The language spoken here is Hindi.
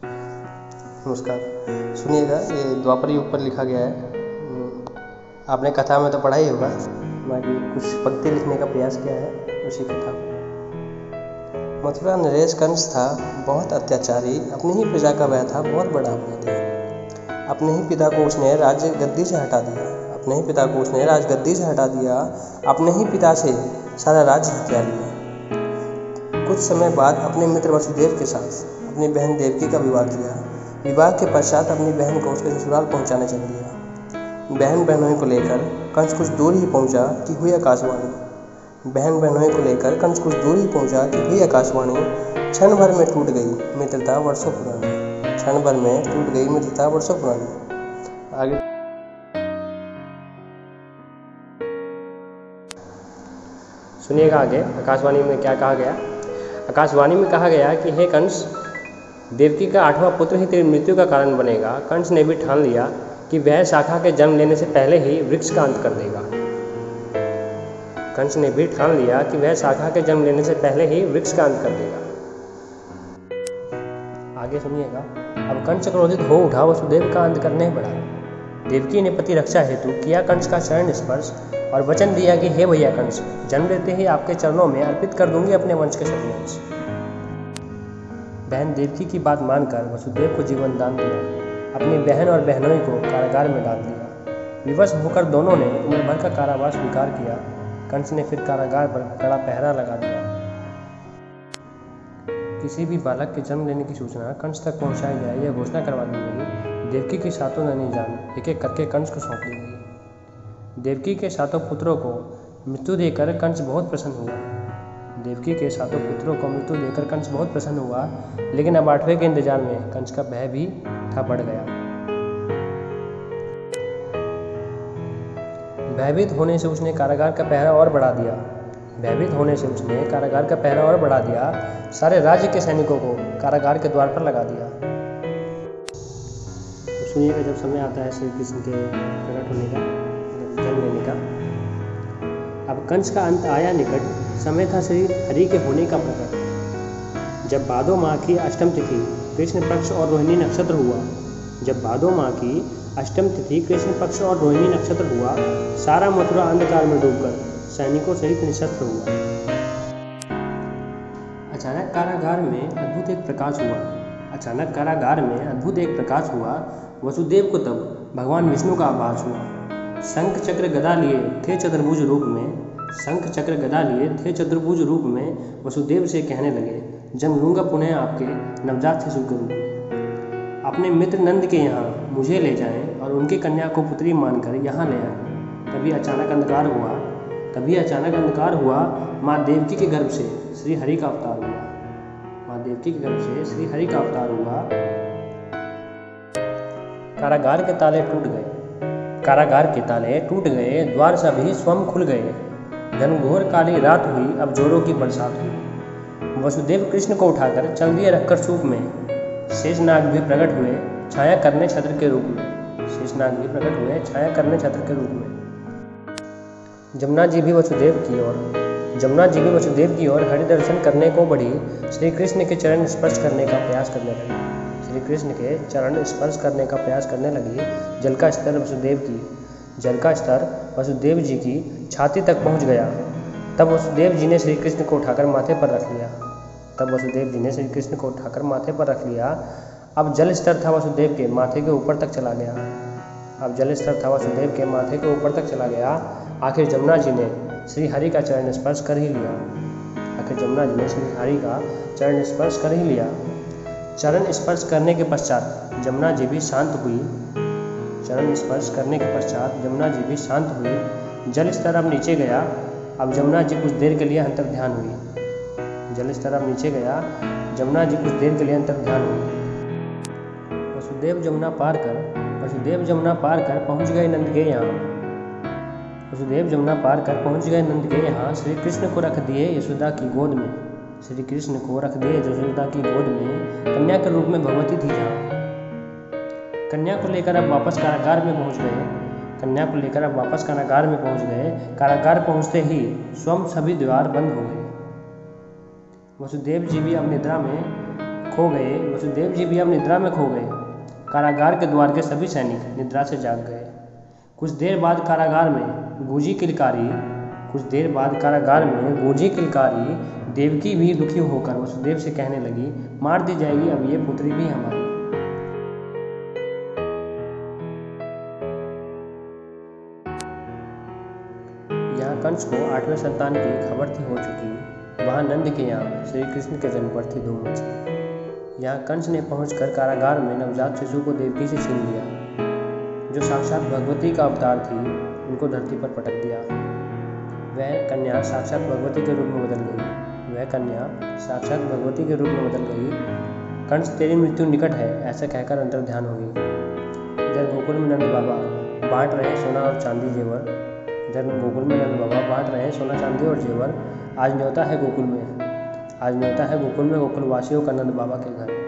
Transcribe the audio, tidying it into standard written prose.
नमस्कार। सुनिएगा, ये द्वापर युग पर लिखा गया है। आपने कथा में तो पढ़ा ही होगा, बाकी कुछ पंक्ति लिखने का प्रयास किया है उसी कथा को। मथुरा नरेश कंस था बहुत अत्याचारी, अपनी ही प्रजा का वह था बहुत बड़ा अपराधी। अपने ही पिता को उसने राज गद्दी से हटा दिया, अपने ही पिता को उसने राजगद्दी से हटा दिया, अपने ही पिता से सारा राज्य हथिया लिया। कुछ समय बाद अपने मित्र वसुदेव के साथ अपनी बहन देवकी का विवाह किया। विवाह के पश्चात अपनी बहन को उसके ससुराल पहुंचाने चल दिया। बहन बहनोई को लेकर कंस कुछ दूर ही पहुंचा कि हुई आकाशवाणी। बहन बहनोई को लेकर कंस कुछ दूर ही पहुंचा कि हुई आकाशवाणी। क्षण भर में टूट गई मित्रता वर्षों पुरानी, क्षण भर में टूट गई मित्रता वर्षों पुरानी। आगे सुनिएगा, आगे आकाशवाणी में क्या कहा गया। आकाशवाणी में कहा गया कि हे कंस, देवकी का 8वां पुत्र ही तेरी मृत्यु का कारण बनेगा। कंस ने भी ठान लिया कि वह शाखा के जन्म लेने से पहले ही वृक्ष का अंत कर देगा। कंस ने भी ठान लिया कि वह शाखा के जन्म लेने से पहले ही वृक्ष का अंत कर देगा। आगे सुनिएगा। अब कंस क्रोधित हो उठा, वसुदेव का अंत करने बढ़ा। देवकी ने पति रक्षा हेतु किया कंस का चरण स्पर्श और वचन दिया कि हे भैया कंस, जन्म लेते ही आपके चरणों में अर्पित कर दूंगी अपने वंश के सभी अंश। बहन देवकी की बात मानकर वसुदेव को जीवन दान दिया, अपनी बहन और बहनोई को कारागार में डाल दिया। विवश होकर दोनों ने उम्र भर का कारावास स्वीकार किया। कंस ने फिर कारागार पर कड़ा पहरा लगा दिया। किसी भी बालक के जन्म लेने की सूचना कंस तक पहुंचाई जाए, यह घोषणा करवा दी गई। देवकी की सातों नैनी जान एक एक करके कंस को सौंप दी गई। देवकी के सातों पुत्रों को मृत्यु देकर कंस बहुत प्रसन्न हुआ। देवकी के सातों पुत्रों को मृत्यु देकर कंस बहुत प्रसन्न हुआ, लेकिन अब 8वें के इंतजार में कंस का भय भी था बढ़ गया। भयभीत होने से उसने कारागार का पहरा और बढ़ा दिया। भयभीत होने से उसने कारागार का पहरा और बढ़ा दिया, सारे राज्य के सैनिकों को कारागार के द्वार पर लगा दिया। तो सुनिएगा, जब समय आता है श्री कृष्ण के प्रकट होने का, जन्म लेने का। अब कंस का अंत आया निकट, समय था श्री हरि के होने का प्रकट। जब भादो माह की अष्टम तिथि कृष्ण पक्ष और रोहिणी नक्षत्र हुआ, जब भादो माह की अष्टम तिथि कृष्ण पक्ष और रोहिणी नक्षत्र हुआ, सारा मथुरा अंधकार में डूबकर सैनिकों सहित निशस्त्र हुआ। अचानक कारागार में अद्भुत एक प्रकाश हुआ। अचानक कारागार में अद्भुत एक प्रकाश हुआ। वसुदेव को तब भगवान विष्णु का आभास हुआ। शंख चक्र गदा लिए थे चतुर्भुज रूप में, शंख चक्र गदा लिए थे चतुर्भुज रूप में। वसुदेव से कहने लगे, जन्म लूंगा पुनः आपके नवजात शिशु के रूप में। अपने मित्र नंद के यहाँ मुझे ले जाएं और उनकी कन्या को पुत्री मानकर यहाँ ले आएं। तभी अचानक अंधकार हुआ। माँ देवकी के गर्भ से श्री हरि का अवतार हुआ। माँ देवकी के गर्भ से श्री हरि का अवतार हुआ। कारागार के ताले टूट गए, द्वार सभी स्वयं खुल गए। घनघोर काली रात हुई, अब जोरों की बरसात हुई। वसुदेव कृष्ण को उठाकर चल दिए रखकर सूप में। शेषनाग भी प्रकट हुए छाया करने छत्र के रूप में। शेषनाग भी प्रकट हुए छाया करने छत्र के रूप में। जमुना जी भी वसुदेव की ओर हरि दर्शन करने को बढ़ी। श्री कृष्ण के चरण स्पर्श करने का प्रयास करने लगी। जल का स्तर वसुदेव जी की छाती तक पहुंच गया। तब वसुदेव जी ने श्री कृष्ण को उठाकर माथे पर रख लिया। अब जल स्तर था वसुदेव के माथे के ऊपर तक चला गया। आखिर जमुना जी ने श्री हरि का चरण स्पर्श कर ही लिया। चरण स्पर्श करने के पश्चात जमुना जी भी शांत हुई। जल स्तर अब नीचे गया। अब जमुना जी कुछ देर के लिए अंतर्ध्यान हुई। वसुदेव जमुना पार कर पहुंच गए नंद के यहाँ। श्री कृष्ण को रख दिए यशोदा की गोद में। कन्या के रूप में भगवती थी जहाँ। कन्या को लेकर अब वापस कारागार में पहुंच गए। कारागार पहुंचते ही स्वयं सभी द्वार बंद हो गए। वसुदेव जी भी अब निद्रा में खो गए, वसुदेव जी भी अब निद्रा में खो गए। कारागार के द्वार के सभी सैनिक निद्रा से जाग गए। कुछ देर बाद कारागार में गूंजी किलकारी। देवकी भी दुखी होकर वसुदेव से कहने लगी, मार दी जाएगी अब ये पुत्री भी हमारी। यहाँ कंस को 8वें संतान की खबर थी हो चुकी। वहाँ नंद के यहाँ श्री कृष्ण के जन्म पर थी धूम मची। यहाँ कंस ने पहुंचकर कारागार में नवजात शिशु को देवकी से छीन लिया, जो साक्षात भगवती का अवतार थी। उनको धरती पर पटक दिया। वह कन्या साक्षात भगवती के रूप में बदल गई। कंस तेरी मृत्यु निकट है, ऐसा कहकर अंतर्ध्यान हो गई। इधर गोकुल में नंद बाबा बांट रहे सोना चांदी और जेवर। आज न्योता है गोकुल में गोकुलवासियों का नंद बाबा के घर।